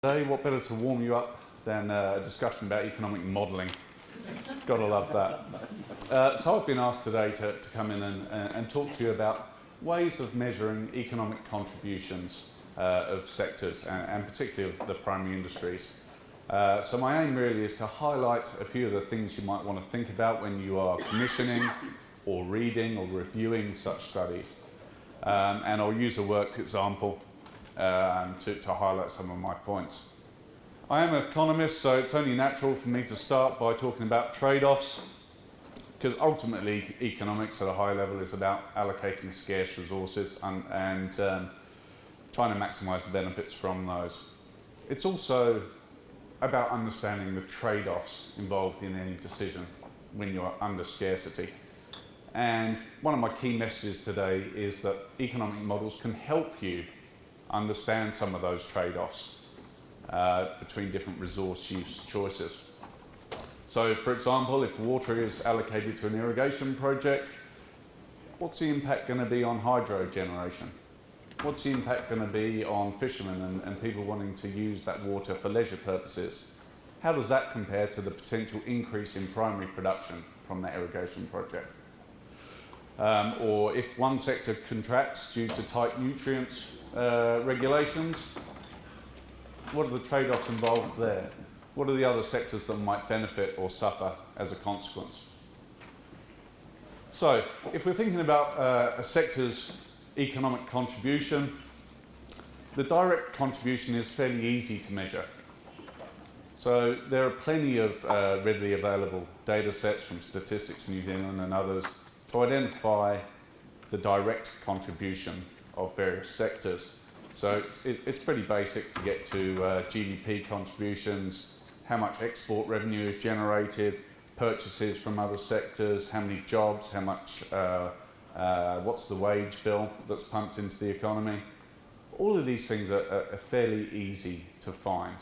Today, what better to warm you up than a discussion about economic modelling? Gotta love that. So I've been asked today to come in and talk to you about ways of measuring economic contributions of sectors and particularly of the primary industries. So my aim really is to highlight a few of the things you might want to think about when you are commissioning or reading or reviewing such studies. And I'll use a worked example to highlight some of my points. I am an economist, so it's only natural for me to start by talking about trade-offs, because ultimately economics at a high level is about allocating scarce resources and trying to maximise the benefits from those. It's also about understanding the trade-offs involved in any decision when you're under scarcity. And one of my key messages today is that economic models can help you understand some of those trade-offs between different resource use choices. So, for example, if water is allocated to an irrigation project, what's the impact going to be on hydro generation? What's the impact going to be on fishermen and people wanting to use that water for leisure purposes? How does that compare to the potential increase in primary production from that irrigation project? Or if one sector contracts due to tight nutrients regulations, what are the trade-offs involved there? What are the other sectors that might benefit or suffer as a consequence? So, if we're thinking about a sector's economic contribution, the direct contribution is fairly easy to measure. So, there are plenty of readily available data sets from Statistics New Zealand and others to identify the direct contribution of various sectors. So it's pretty basic to get to GDP contributions, how much export revenue is generated, purchases from other sectors, how many jobs, how much, what's the wage bill that's pumped into the economy. All of these things are fairly easy to find.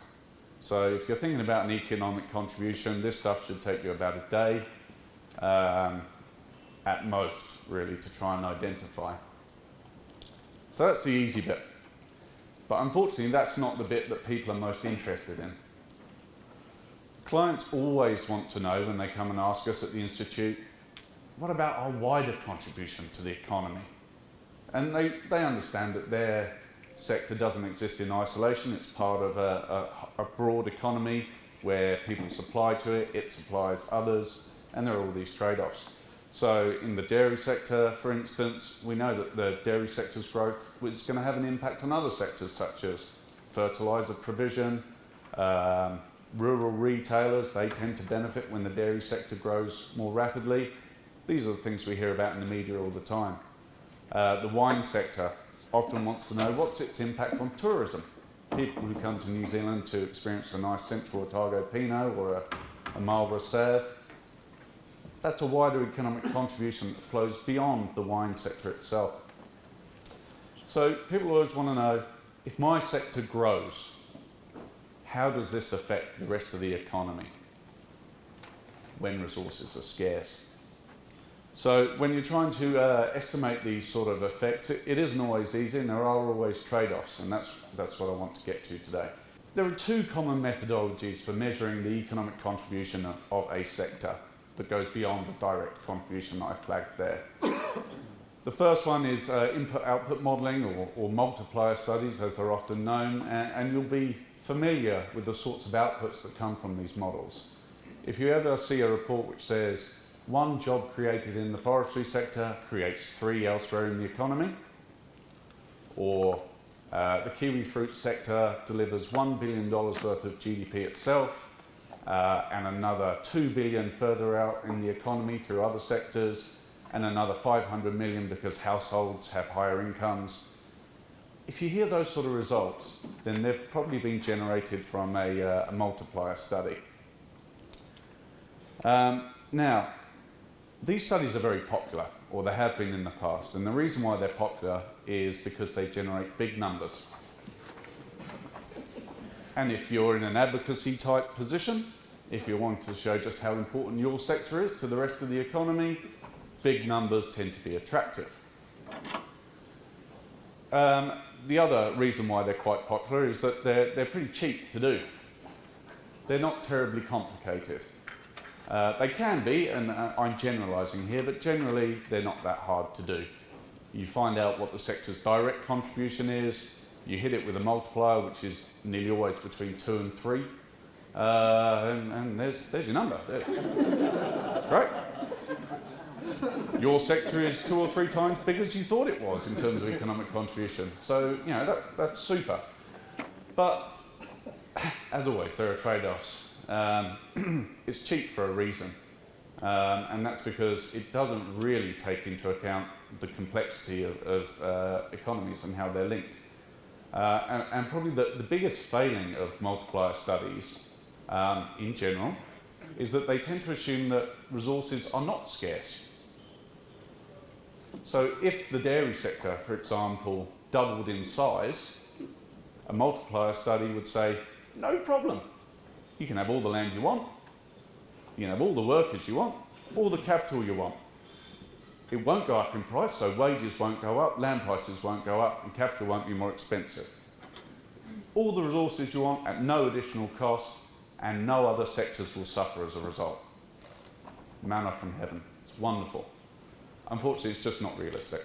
So if you're thinking about an economic contribution, this stuff should take you about a day at most, really, to try and identify. So that's the easy bit. But unfortunately, that's not the bit that people are most interested in. Clients always want to know when they come and ask us at the Institute, what about our wider contribution to the economy? And they understand that their sector doesn't exist in isolation. It's part of a broad economy where people supply to it, it supplies others, and there are all these trade-offs. So in the dairy sector, for instance, we know that the dairy sector's growth is going to have an impact on other sectors such as fertiliser provision, rural retailers. They tend to benefit when the dairy sector grows more rapidly. These are the things we hear about in the media all the time. The wine sector often wants to know what's its impact on tourism. People who come to New Zealand to experience a nice Central Otago Pinot or a Marlborough Sauv. That's a wider economic contribution that flows beyond the wine sector itself. So people always want to know, if my sector grows, how does this affect the rest of the economy when resources are scarce? So when you're trying to estimate these sort of effects, it isn't always easy, and there are always trade-offs, and that's what I want to get to today. There are two common methodologies for measuring the economic contribution of a sector that goes beyond the direct contribution that I flagged there. The first one is input-output modelling, or multiplier studies as they're often known, and you'll be familiar with the sorts of outputs that come from these models. If you ever see a report which says one job created in the forestry sector creates 3 elsewhere in the economy, or the kiwi fruit sector delivers $1 billion worth of GDP itself, and another 2 billion further out in the economy through other sectors, and another 500 million because households have higher incomes. If you hear those sort of results, then they've probably been generated from a multiplier study. Now, these studies are very popular, or they have been in the past, and the reason why they're popular is because they generate big numbers. And if you're in an advocacy type position, if you want to show just how important your sector is to the rest of the economy, big numbers tend to be attractive. The other reason why they're quite popular is that they're pretty cheap to do. They're not terribly complicated. They can be, and I'm generalising here, but generally they're not that hard to do. You find out what the sector's direct contribution is, you hit it with a multiplier, which is nearly always between 2 and 3, and there's your number. That's great. Your sector is 2 or 3 times bigger as you thought it was in terms of economic contribution. So, you know, that's super. But, as always, there are trade-offs. It's cheap for a reason. And that's because it doesn't really take into account the complexity of economies and how they're linked. And probably the biggest failing of multiplier studies in general is that they tend to assume that resources are not scarce. So if the dairy sector, for example, doubled in size, a multiplier study would say, no problem. You can have all the land you want, you can have all the workers you want, all the capital you want. It won't go up in price, so wages won't go up, land prices won't go up, and capital won't be more expensive. All the resources you want at no additional cost, and no other sectors will suffer as a result. Manna from heaven. It's wonderful. Unfortunately, it's just not realistic.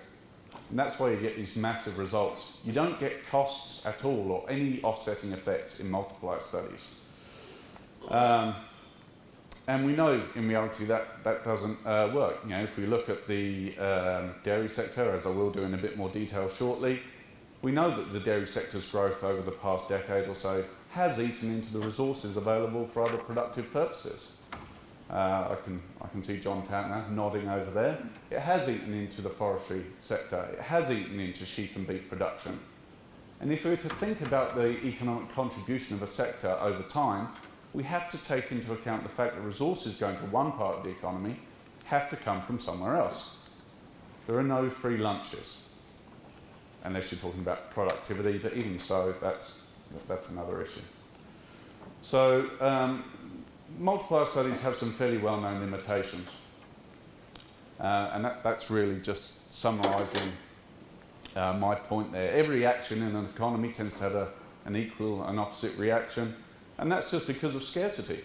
And that's why you get these massive results. You don't get costs at all or any offsetting effects in multiplier studies. And we know in reality that doesn't work. You know, if we look at the dairy sector, as I will do in a bit more detail shortly, we know that the dairy sector's growth over the past decade or so has eaten into the resources available for other productive purposes. I can see John Tantner nodding over there. It has eaten into the forestry sector. It has eaten into sheep and beef production. And if we were to think about the economic contribution of a sector over time, we have to take into account the fact that resources going to one part of the economy have to come from somewhere else. There are no free lunches, unless you're talking about productivity, but even so, that's another issue. So, multiplier studies have some fairly well-known limitations. And that's really just summarising my point there. Every action in an economy tends to have an equal and opposite reaction, and that's just because of scarcity.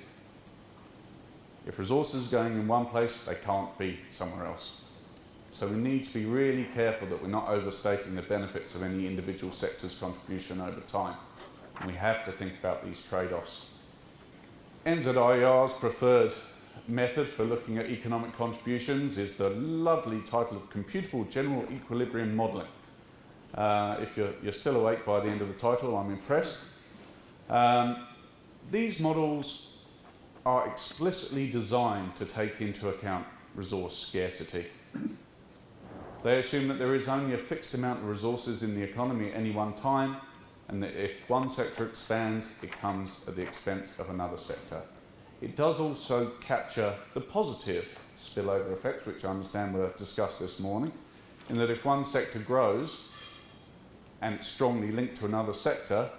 If resources are going in one place, they can't be somewhere else. So we need to be really careful that we're not overstating the benefits of any individual sector's contribution over time. And we have to think about these trade-offs. NZIER's preferred method for looking at economic contributions is the lovely title of Computable General Equilibrium Modelling. If you're still awake by the end of the title, I'm impressed. These models are explicitly designed to take into account resource scarcity. They assume that there is only a fixed amount of resources in the economy at any one time, and that if one sector expands, it comes at the expense of another sector. It does also capture the positive spillover effects, which I understand were discussed this morning, in that if one sector grows and it's strongly linked to another sector,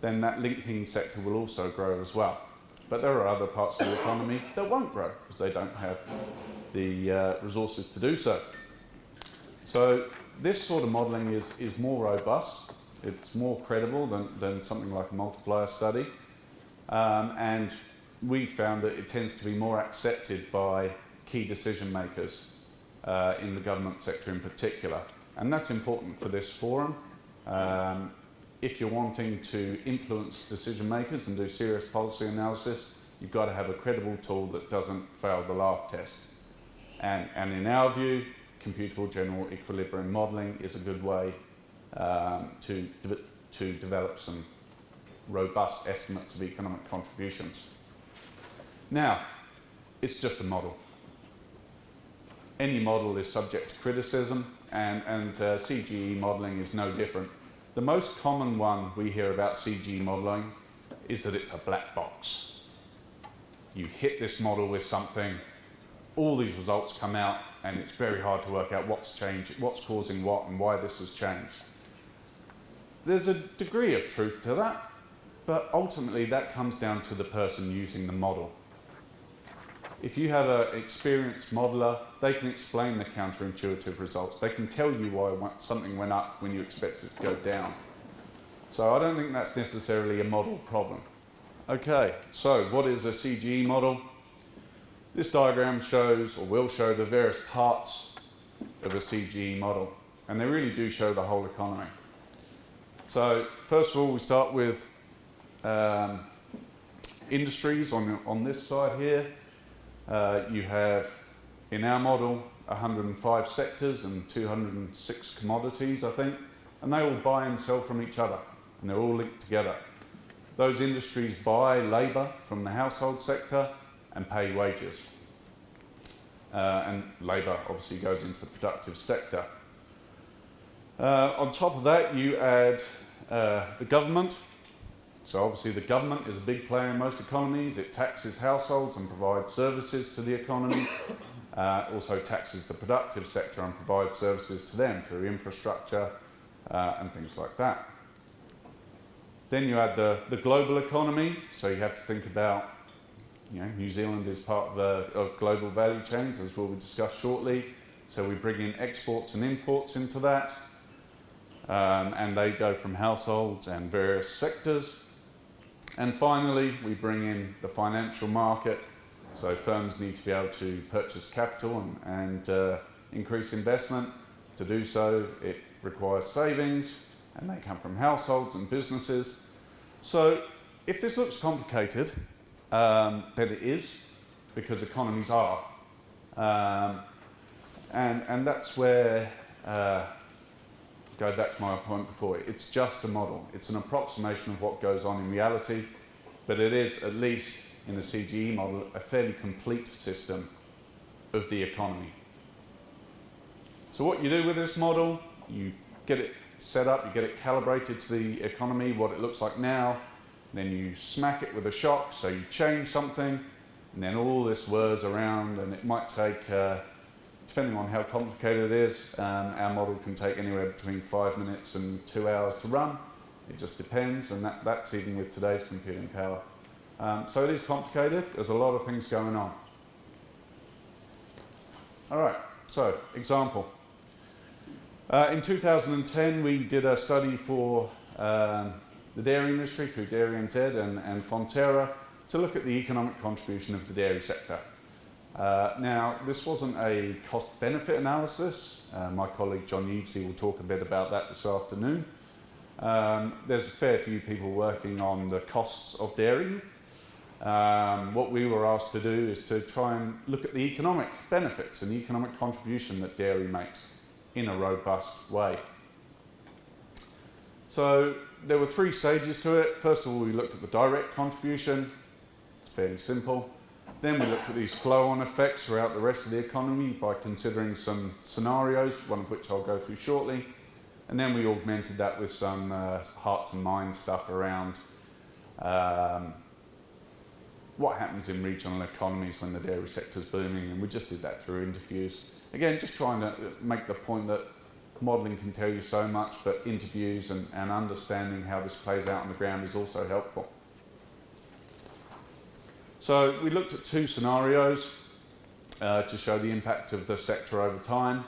then that linking sector will also grow as well. But there are other parts of the economy that won't grow because they don't have the resources to do so. So this sort of modelling is more robust. It's more credible than something like a multiplier study. And we found that it tends to be more accepted by key decision makers in the government sector in particular. And that's important for this forum. If you're wanting to influence decision makers and do serious policy analysis, you've got to have a credible tool that doesn't fail the laugh test. And in our view, computable general equilibrium modelling is a good way to develop some robust estimates of economic contributions. Now, it's just a model. Any model is subject to criticism, and CGE modelling is no different. The most common one we hear about CGE modelling is that it's a black box. You hit this model with something, all these results come out, and it's very hard to work out what's changed, what's causing what, and why this has changed. There's a degree of truth to that, but ultimately that comes down to the person using the model. if you have an experienced modeler, they can explain the counterintuitive results. They can tell you why something went up when you expect it to go down. So I don't think that's necessarily a model problem. Okay, so what is a CGE model? This diagram shows, or will show, the various parts of a CGE model, and they really do show the whole economy. So first of all, we start with industries on this side here. You have, in our model, 105 sectors and 206 commodities, I think, and they all buy and sell from each other, and they're all linked together. Those industries buy labour from the household sector and pay wages. And labour obviously goes into the productive sector. On top of that, you add the government. So obviously the government is a big player in most economies. It taxes households and provides services to the economy. Also taxes the productive sector and provides services to them through infrastructure and things like that. Then you add the global economy. So you have to think about, New Zealand is part of global value chains, as will be discussed shortly. So we bring in exports and imports into that. And they go from households and various sectors. And finally, we bring in the financial market. So firms need to be able to purchase capital and increase investment. To do so, it requires savings, and they come from households and businesses. So if this looks complicated, then it is, because economies are. And that's where, go back to my point before, it's just a model. It's an approximation of what goes on in reality, but it is, at least in the CGE model, a fairly complete system of the economy. So what you do with this model, you get it set up, you get it calibrated to the economy, what it looks like now, then you smack it with a shock, so you change something, and then all this whirs around, and it might take, depending on how complicated it is, our model can take anywhere between 5 minutes and 2 hours to run. It just depends, and that's even with today's computing power. So it is complicated. There's a lot of things going on. All right, so example. In 2010, we did a study for the dairy industry through Dairy NZ and Fonterra to look at the economic contribution of the dairy sector. Now, this wasn't a cost-benefit analysis. My colleague John Yeatsy will talk a bit about that this afternoon. There's a fair few people working on the costs of dairy. What we were asked to do is to try and look at the economic benefits and the economic contribution that dairy makes in a robust way. So there were 3 stages to it. First of all, we looked at the direct contribution. It's fairly simple. Then we looked at these flow-on effects throughout the rest of the economy by considering some scenarios, one of which I'll go through shortly. And then we augmented that with some hearts and minds stuff around what happens in regional economies when the dairy sector's booming, and we just did that through interviews. Again, just trying to make the point that modelling can tell you so much, but interviews and understanding how this plays out on the ground is also helpful. So we looked at 2 scenarios to show the impact of the sector over time.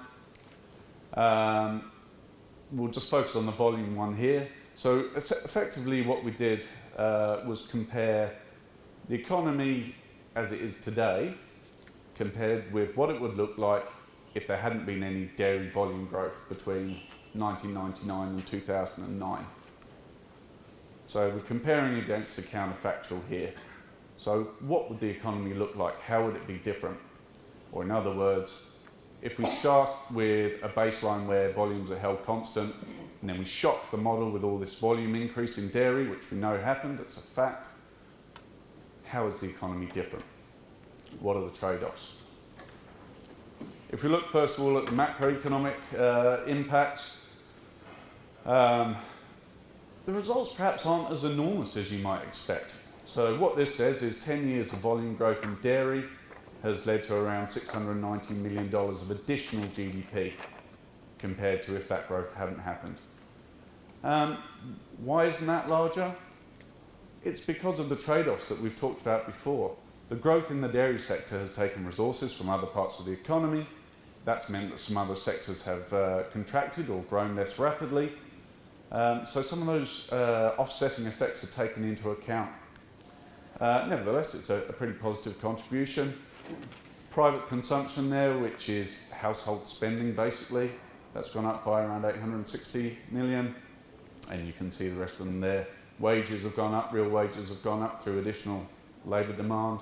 We'll just focus on the volume one here. So effectively what we did was compare the economy as it is today compared with what it would look like if there hadn't been any dairy volume growth between 1999 and 2009. So we're comparing against the counterfactual here. So what would the economy look like? How would it be different? Or in other words, if we start with a baseline where volumes are held constant, and then we shock the model with all this volume increase in dairy, which we know happened, it's a fact, how is the economy different? What are the trade-offs? If we look first of all at the macroeconomic impacts, the results perhaps aren't as enormous as you might expect. So what this says is 10 years of volume growth in dairy has led to around $690 million of additional GDP compared to if that growth hadn't happened. Why isn't that larger? It's because of the trade-offs that we've talked about before. The growth in the dairy sector has taken resources from other parts of the economy. That's meant that some other sectors have contracted or grown less rapidly. So some of those offsetting effects are taken into account. Nevertheless, it's a pretty positive contribution. Private consumption there, which is household spending basically, that's gone up by around 860 million. And you can see the rest of them there. Wages have gone up, real wages have gone up through additional labour demand.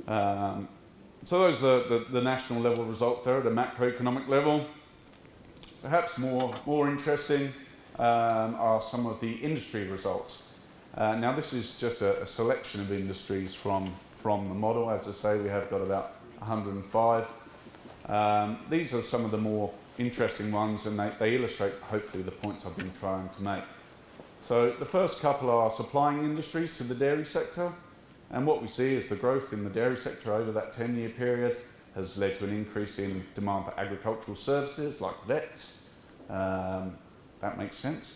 So those are the national level results there at a macroeconomic level. Perhaps more interesting are some of the industry results. Now this is just a selection of industries from the model. As I say, we have got about 105. These are some of the more interesting ones, and they illustrate hopefully the points I've been trying to make. So the first couple are supplying industries to the dairy sector, and what we see is the growth in the dairy sector over that 10-year period has led to an increase in demand for agricultural services like vets. That makes sense.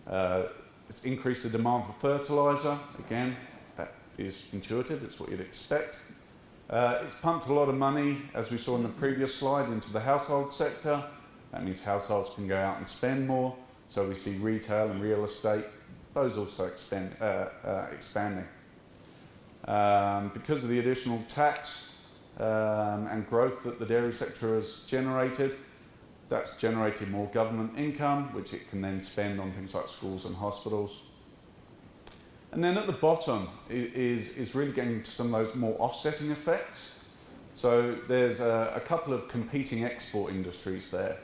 It's increased the demand for fertiliser. Again, that is intuitive, it's what you'd expect. It's pumped a lot of money, as we saw in the previous slide, into the household sector. That means households can go out and spend more. So we see retail and real estate, those also expanding. Because of the additional tax and growth that the dairy sector has generated, that's generated more government income, which it can then spend on things like schools and hospitals. And then at the bottom is really getting to some of those more offsetting effects. So there's a couple of competing export industries there.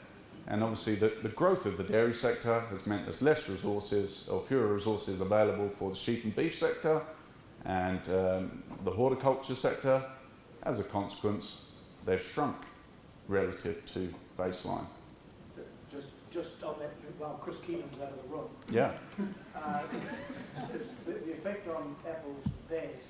And obviously the growth of the dairy sector has meant there's less resources or fewer resources available for the sheep and beef sector and the horticulture sector. As a consequence, they've shrunk relative to baseline. Just on that, while Chris Keenan's out of the room. Yeah. The effect on apples and pears,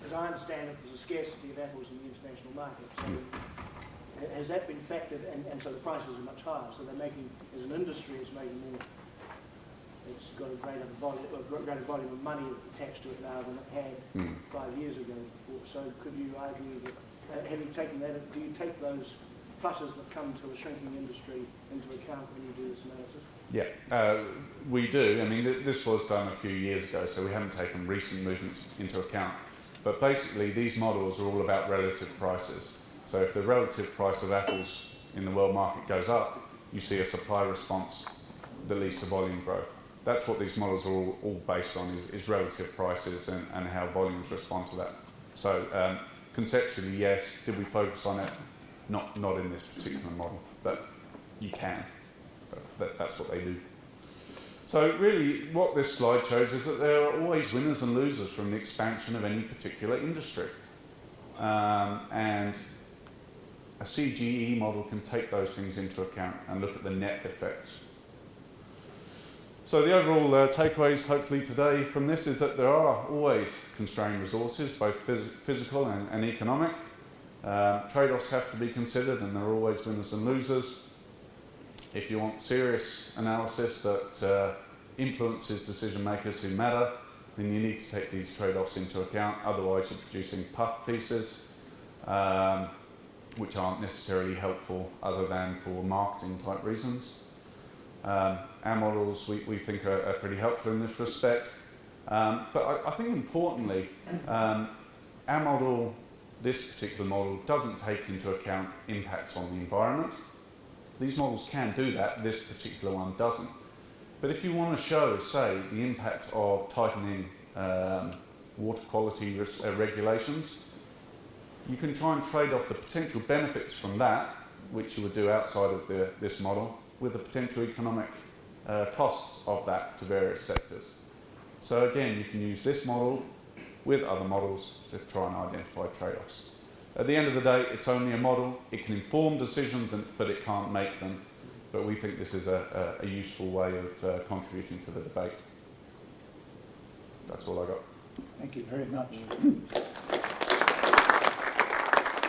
as I understand it, there's a scarcity of apples in the international market. So has that been factored, and so the prices are much higher, so they're making, as an industry, it's making more, it's got a greater volume of money attached to it now than it had 5 years ago. So could you argue that, have you taken that, do you take those pluses that come to a shrinking industry into account when you do this analysis? Yeah, we do. I mean, this was done a few years ago, so we haven't taken recent movements into account. But basically, these models are all about relative prices. So if the relative price of apples in the world market goes up, you see a supply response that leads to volume growth. That's what these models are all based on, is relative prices and how volumes respond to that. So conceptually, yes. Did we focus on it? Not in this particular model, but you can. That's what they do. So really, what this slide shows is that there are always winners and losers from the expansion of any particular industry. And a CGE model can take those things into account and look at the net effects. So the overall takeaways, hopefully today from this, is that there are always constrained resources, both physical and economic. Trade-offs have to be considered, and there are always winners and losers. If you want serious analysis that influences decision makers who matter, then you need to take these trade-offs into account. Otherwise, you're producing puff pieces, which aren't necessarily helpful other than for marketing type reasons. Our models, we think, are pretty helpful in this respect. But I think importantly, our model, this particular model, doesn't take into account impacts on the environment. These models can do that, this particular one doesn't. But if you want to show, say, the impact of tightening water quality regulations, you can try and trade off the potential benefits from that, which you would do outside of this model, with the potential economic costs of that to various sectors. So again, you can use this model with other models to try and identify trade-offs. At the end of the day, it's only a model. It can inform decisions, but it can't make them. But we think this is a useful way of contributing to the debate. That's all I got. Thank you very much.